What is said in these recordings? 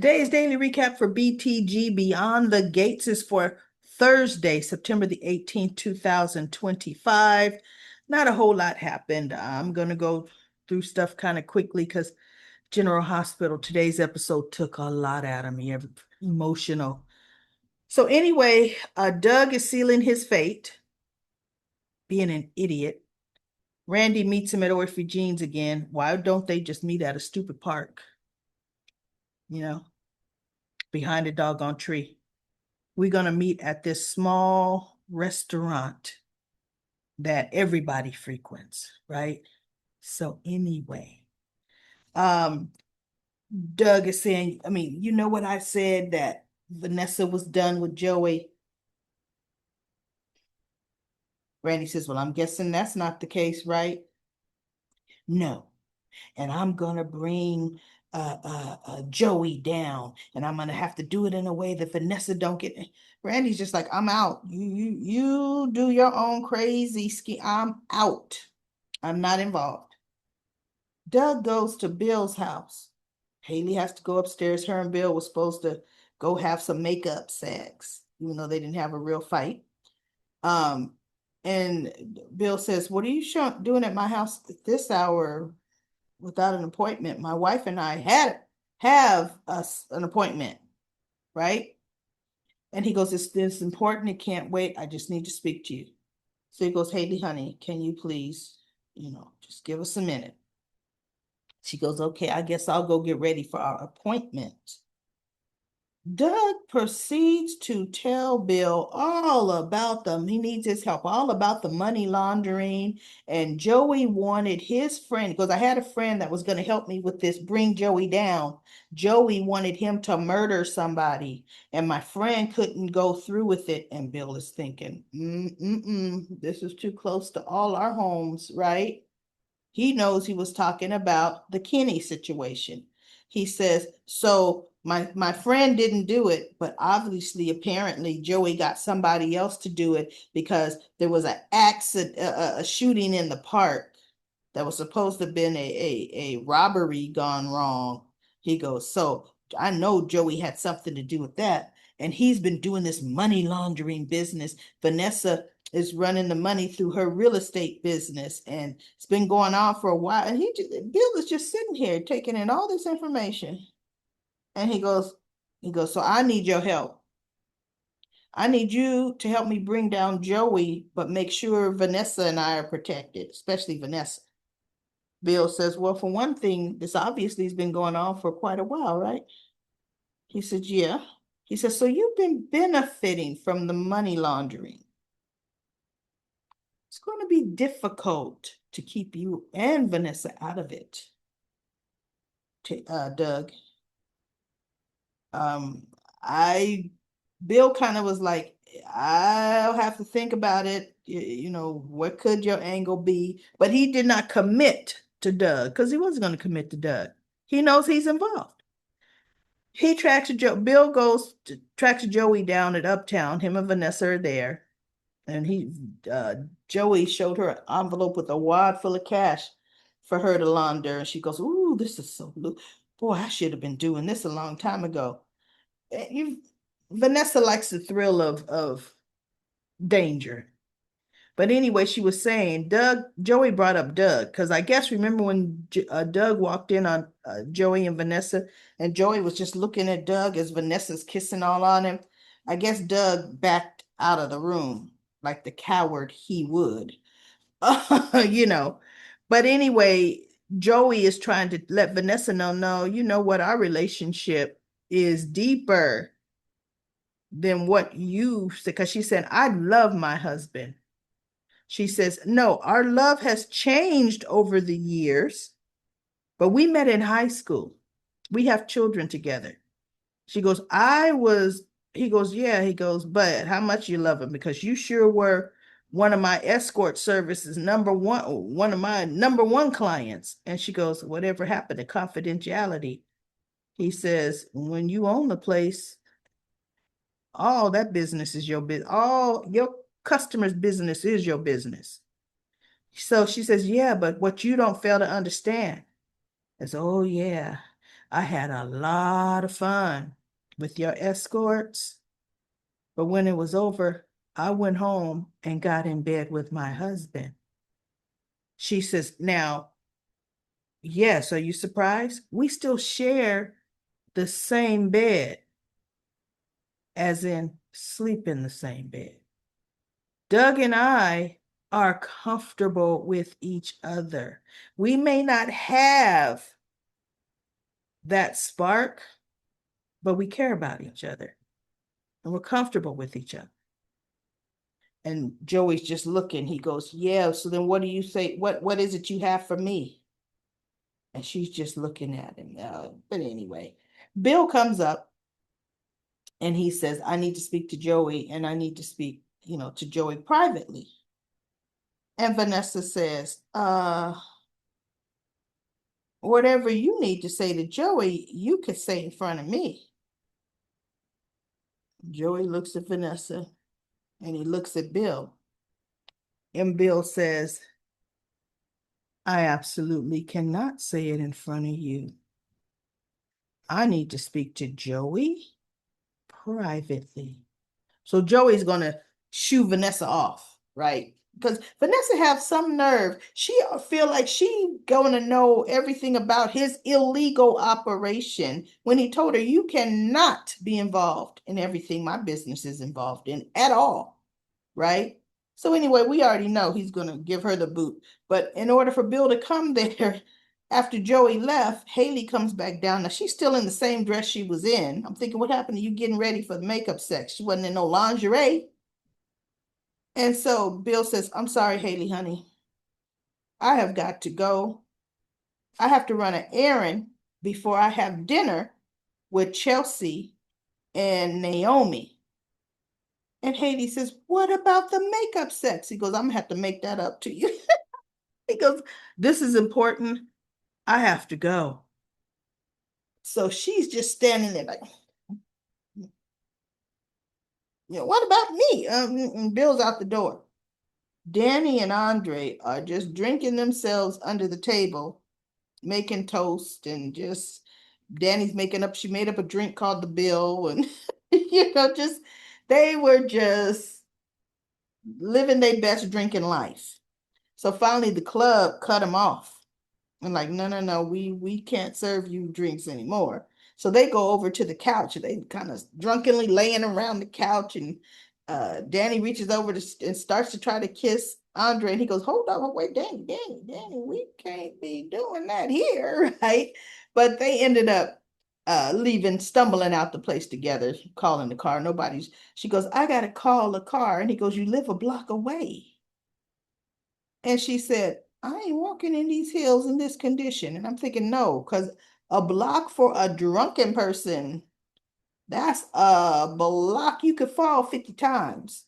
Today's daily recap for BTG Beyond the Gates is for Thursday, September the 18th, 2025. Not a whole lot happened. I'm going to go through stuff kind of quickly because General Hospital, today's episode took a lot out of me, emotional. So anyway, Doug is sealing his fate, being an idiot. Randy meets him at Orphy Jean's again. Why don't they just meet at a stupid park? You know, behind a doggone tree. We're going to meet at this small restaurant that everybody frequents, right? So anyway, Doug is saying, you know what I said, that Vanessa was done with Joey. Randy says, well, I'm guessing that's not the case, right? No. And I'm going to bring Joey down, and I'm going to have to do it in a way that Vanessa don't get. Randy's just like, I'm out. You do your own crazy scheme. I'm out. I'm not involved. Doug goes to Bill's house. Haley has to go upstairs. Her and Bill were supposed to go have some makeup sex, even though they didn't have a real fight. And Bill says, what are you doing at my house at this hour without an appointment? My wife and I have an appointment, right? And he goes, it's important. It can't wait. I just need to speak to you. So he goes, Haley, honey, can you please, just give us a minute. She goes, okay, I guess I'll go get ready for our appointment. Doug proceeds to tell Bill all about he needs his help, all about the money laundering. And Joey wanted his friend, because I had a friend that was going to help me with this, bring Joey down. Joey wanted him to murder somebody, and my friend couldn't go through with it. And Bill is thinking, this is too close to all our homes, right? He knows he was talking about the Kenny situation. He says, so my friend didn't do it, but obviously, apparently, Joey got somebody else to do it because there was an accident, a shooting in the park that was supposed to have been a robbery gone wrong. He goes, so I know Joey had something to do with that. And he's been doing this money laundering business. Vanessa is running the money through her real estate business, and it's been going on for a while. And Bill is just sitting here taking in all this information. And he goes, so I need your help. I need you to help me bring down Joey, but make sure Vanessa and I are protected, especially Vanessa. Bill says, well, for one thing, this obviously has been going on for quite a while, right? He said, yeah. He says, so you've been benefiting from the money laundering. It's going to be difficult to keep you and Vanessa out of it, Doug. Bill kind of was like, I'll have to think about it. What could your angle be? But he did not commit to Doug because he wasn't going to commit to Doug. He knows he's involved. He tracks Bill tracks Joey down at Uptown. Him and Vanessa are there. And Joey showed her an envelope with a wad full of cash for her to launder. And she goes, ooh, this is so blue. Boy, I should have been doing this a long time ago. Vanessa likes the thrill of danger. But anyway, she was saying, Joey brought up Doug, because I guess remember when Doug walked in on Joey and Vanessa, and Joey was just looking at Doug as Vanessa's kissing all on him. I guess Doug backed out of the room like the coward he would, you know. But anyway, Joey is trying to let Vanessa know, no, you know what, our relationship is deeper than what you said, because she said, I love my husband. She says, no, our love has changed over the years, but we met in high school. We have children together. She goes, he goes, yeah, he goes, but how much you love him? Because you sure were one of my escort services, one of my number one clients. And she goes, whatever happened to confidentiality? He says, when you own the place, all that business is your business. All your customers' business is your business. So she says, yeah, but what you don't fail to understand is, oh, yeah, I had a lot of fun with your escorts, but when it was over, I went home and got in bed with my husband. She says, now, yes, are you surprised? We still share the same bed, as in sleep in the same bed. Doug and I are comfortable with each other. We may not have that spark, but we care about each other and we're comfortable with each other. And Joey's just looking. He goes, yeah, so then what do you say? What is it you have for me? And she's just looking at him. But anyway, Bill comes up and he says, I need to speak to Joey and I need to speak, to Joey privately. And Vanessa says, whatever you need to say to Joey, you could say in front of me. Joey looks at Vanessa and he looks at Bill. And Bill says, I absolutely cannot say it in front of you. I need to speak to Joey privately. So Joey's going to shoo Vanessa off, right? Because Vanessa have some nerve. She feel like she going to know everything about his illegal operation when he told her, you cannot be involved in everything my business is involved in at all, right? So anyway, we already know he's going to give her the boot. But in order for Bill to come there, after Joey left, Haley comes back down. Now, she's still in the same dress she was in. I'm thinking, what happened to you getting ready for the makeup sex? She wasn't in no lingerie. And so Bill says, I'm sorry, Haley, honey. I have got to go. I have to run an errand before I have dinner with Chelsea and Naomi. And Haley says, what about the makeup sex? He goes, I'm going to have to make that up to you. He goes, this is important. I have to go. So she's just standing there like, what about me? And Bill's out the door. Danny and Andre are just drinking themselves under the table, making toast and just Danny's she made up a drink called the Bill and just they were just living their best drinking life. So finally the club cut them off. And like, no, we can't serve you drinks anymore. So they go over to the couch. They kind of drunkenly laying around the couch, and Danny reaches over and starts to try to kiss Andre, and he goes, hold on, wait, Danny, we can't be doing that here, right? But they ended up leaving, stumbling out the place together, calling the car. She goes, I gotta call a car. And he goes, you live a block away. And she said, I ain't walking in these hills in this condition. And I'm thinking, no, because a block for a drunken person, that's a block you could fall 50 times,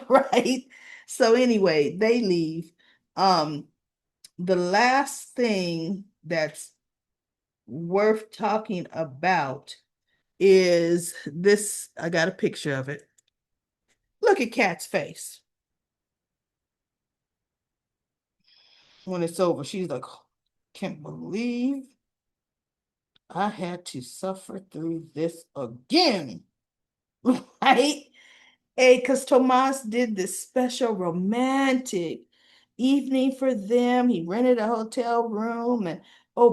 right? So anyway, they leave. The last thing that's worth talking about is this. I got a picture of it. Look at Kat's face. When it's over, she's like, can't believe I had to suffer through this again, right? Hey, because Tomas did this special romantic evening for them. He rented a hotel room and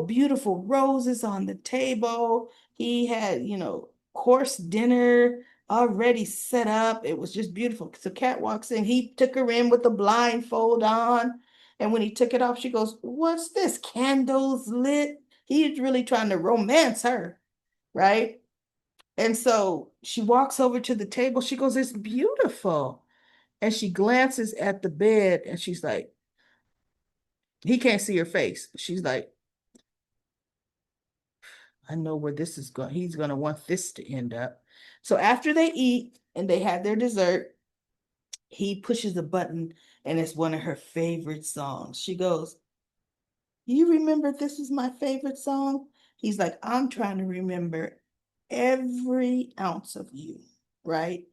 beautiful roses on the table. He had, course dinner already set up. It was just beautiful. So Kat walks in, he took her in with the blindfold on. And when he took it off, she goes, what's this? Candles lit? He's really trying to romance her, right? And so she walks over to the table. She goes, it's beautiful. And she glances at the bed and she's like, he can't see her face. She's like, I know where this is going. He's going to want this to end up. So after they eat and they have their dessert, he pushes a button and it's one of her favorite songs. She goes, you remember this is my favorite song? He's like, I'm trying to remember every ounce of you, right?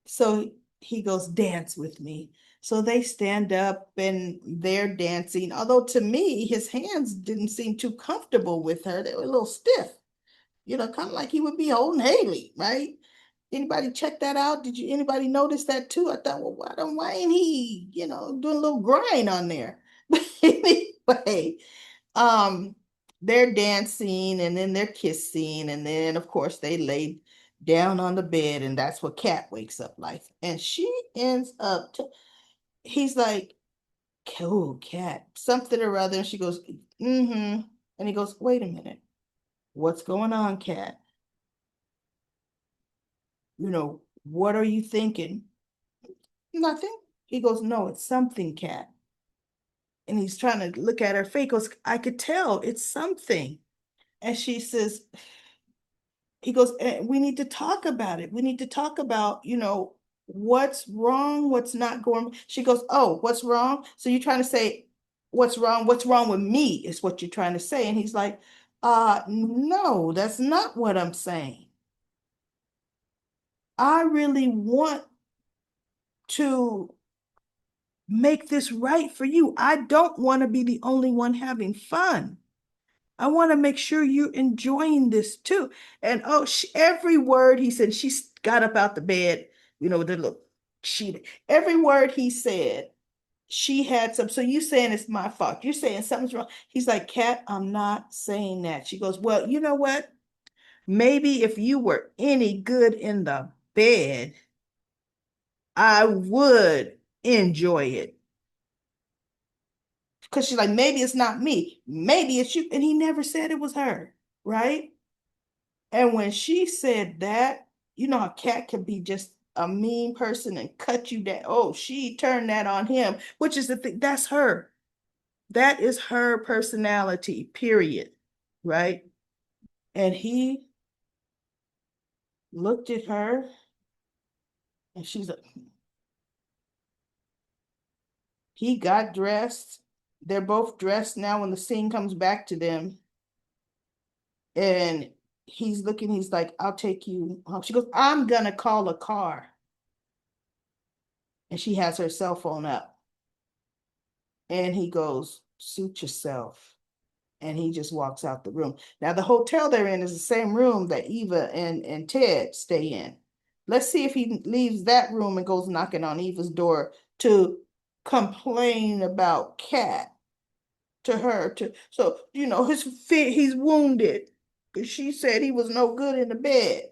So he goes, dance with me. So they stand up and they're dancing. Although to me, his hands didn't seem too comfortable with her. They were a little stiff. kind of like he would be holding Haley, right? Anybody check that out? Did you anybody notice that too? I thought, well, why ain't he, doing a little grind on there? But anyway, um, they're dancing and then they're kissing, and then of course they lay down on the bed, and that's what Kat wakes up like. And she ends up he's like, oh, Kat, something or other. And she goes, mm-hmm. And he goes, wait a minute, what's going on, Kat? What are you thinking? Nothing. He goes, no, it's something, Kat. And he's trying to look at her face. He goes, I could tell it's something. And she says, he goes, we need to talk about it. We need to talk about, what's wrong, what's not going. She goes, oh, what's wrong? So you're trying to say what's wrong? What's wrong with me is what you're trying to say. And he's like, no, that's not what I'm saying. I really want to make this right for you. I don't want to be the only one having fun. I want to make sure you're enjoying this too. And oh, every word he said, she got up out the bed, with the little sheet. Every word he said, she had some. So you saying it's my fault. You're saying something's wrong. He's like, Kat, I'm not saying that. She goes, well, you know what? Maybe if you were any good in the bed, I would enjoy it. Because she's like, maybe it's not me. Maybe it's you. And he never said it was her, right? And when she said that, you know how Kat can be just a mean person and cut you down. Oh, she turned that on him, which is the thing. That's her. That is her personality, period. Right? And he looked at her and she's like, he got dressed. They're both dressed now when the scene comes back to them. And he's looking, he's like, I'll take you home. She goes, I'm gonna call a car. And she has her cell phone up. And he goes, suit yourself. And he just walks out the room. Now, the hotel they're in is the same room that Eva and Ted stay in. Let's see if he leaves that room and goes knocking on Eva's door to complain about Kat to her. So, he's wounded because she said he was no good in the bed.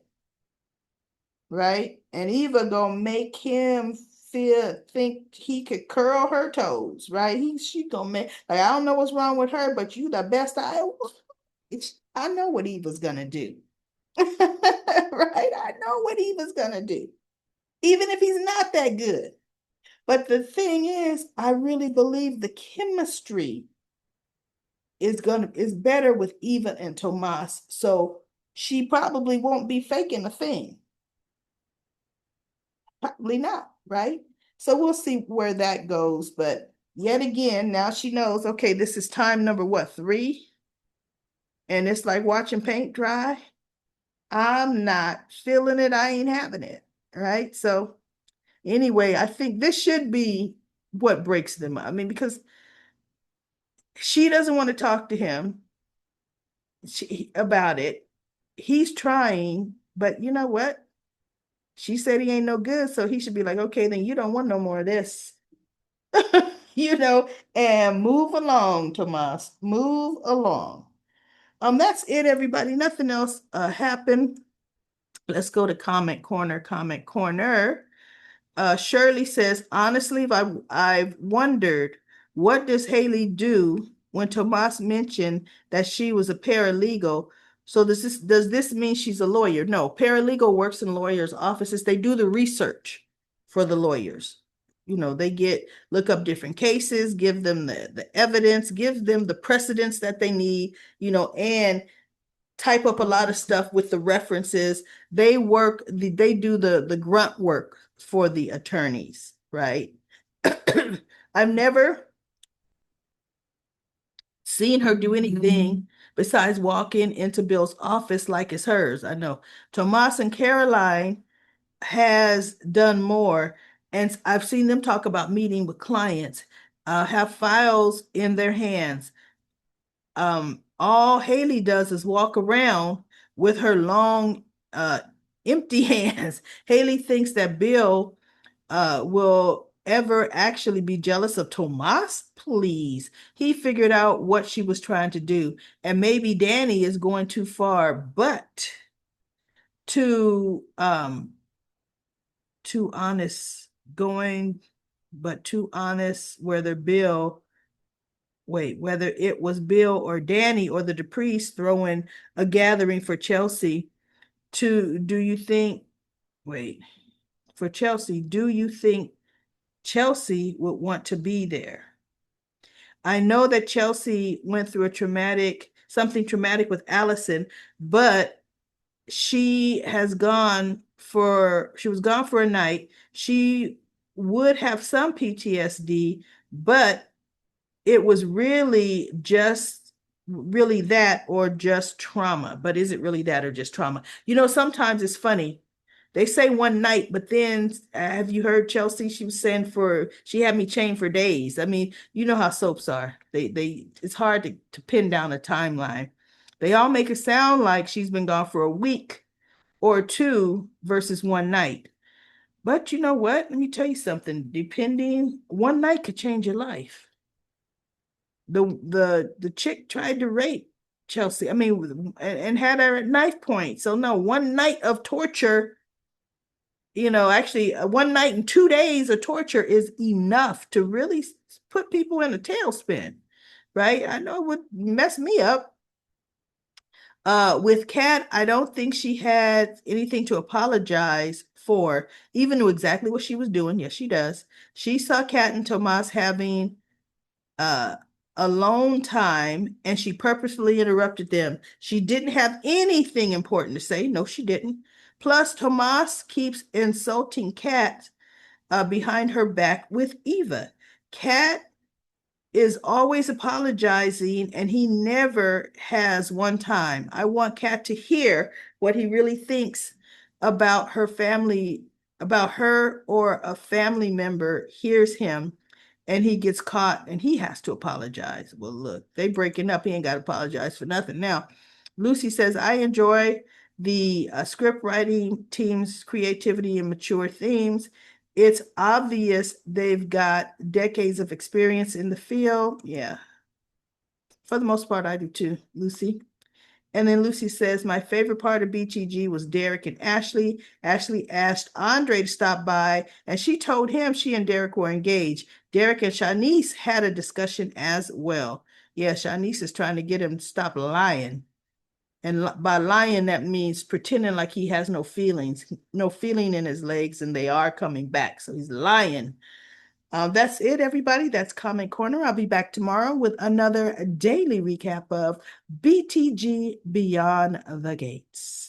Right? And Eva gonna make him think he could curl her toes, right? She gonna make like I don't know what's wrong with her, but you the best I know what Eva's gonna do. Right? I know what Eva's gonna do, even if he's not that good. But the thing is, I really believe the chemistry is better with Eva and Tomas. So she probably won't be faking a thing. Probably not, right? So we'll see where that goes. But yet again, now she knows, okay, this is time number what, 3? And it's like watching paint dry. I'm not feeling it. I ain't having it. Right. So anyway, I think this should be what breaks them up. I mean, because she doesn't want to talk to him about it. He's trying, but you know what? She said he ain't no good, so he should be like, okay, then you don't want no more of this. And move along, Tomas. Move along. That's it, everybody. Nothing else happened. Let's go to comment corner, comment corner. Shirley says, honestly, I've wondered, what does Haley do when Tomas mentioned that she was a paralegal? So does this mean she's a lawyer? No, paralegal works in lawyers' offices. They do the research for the lawyers. They look up different cases, give them the evidence, give them the precedents that they need, and type up a lot of stuff with the references. They do the grunt work for the attorneys, right? I've never seen her do anything besides walking into Bill's office like it's hers. I know Tomas and Caroline has done more, and I've seen them talk about meeting with clients, have files in their hands. All Haley does is walk around with her long, empty hands. Haley thinks that Bill will ever actually be jealous of Tomas? Please. He figured out what she was trying to do. And maybe Danny is going too far, but too honest, going, but too honest, whether it was Bill or Danny or the Duprees throwing a gathering for Chelsea. To do you think, wait, for Chelsea, do you think Chelsea would want to be there? I know that Chelsea went through something traumatic with Allison, but she was gone for a night. She would have some PTSD, but it was really that or just trauma. But is it really that or just trauma? Sometimes it's funny. They say one night, but then have you heard Chelsea? She was saying she had me chained for days. I mean, you know how soaps are. It's hard to pin down a timeline. They all make it sound like she's been gone for a week or two versus one night. But you know what? Let me tell you something. One night could change your life. The chick tried to rape Chelsea. I mean, and had her at knife point. So no, one night of torture, actually, one night and 2 days of torture is enough to really put people in a tailspin, right? I know it would mess me up. With Kat, I don't think she had anything to apologize for, even knew exactly what she was doing. Yes, she does. She saw Kat and Tomas having uh alone time, and she purposefully interrupted them. She didn't have anything important to say. No, she didn't. Plus, Tomas keeps insulting Kat behind her back with Eva. Kat is always apologizing, and he never has one time. I want Kat to hear what he really thinks about her family, about her, or a family member hears him and he gets caught and he has to apologize. Well, look, they breaking up. He ain't got to apologize for nothing now. Lucy says, I enjoy the script writing team's creativity and mature themes. It's obvious they've got decades of experience in the field. Yeah, for the most part, I do too, Lucy. And then Lucy says, my favorite part of BTG was Derek and Ashley. Ashley asked Andre to stop by, and she told him she and Derek were engaged. Derek and Shanice had a discussion as well. Yeah, Shanice is trying to get him to stop lying. And by lying, that means pretending like he has no feelings, no feeling in his legs, and they are coming back. So he's lying. That's it, everybody. That's Comment Corner. I'll be back tomorrow with another daily recap of BTG Beyond the Gates.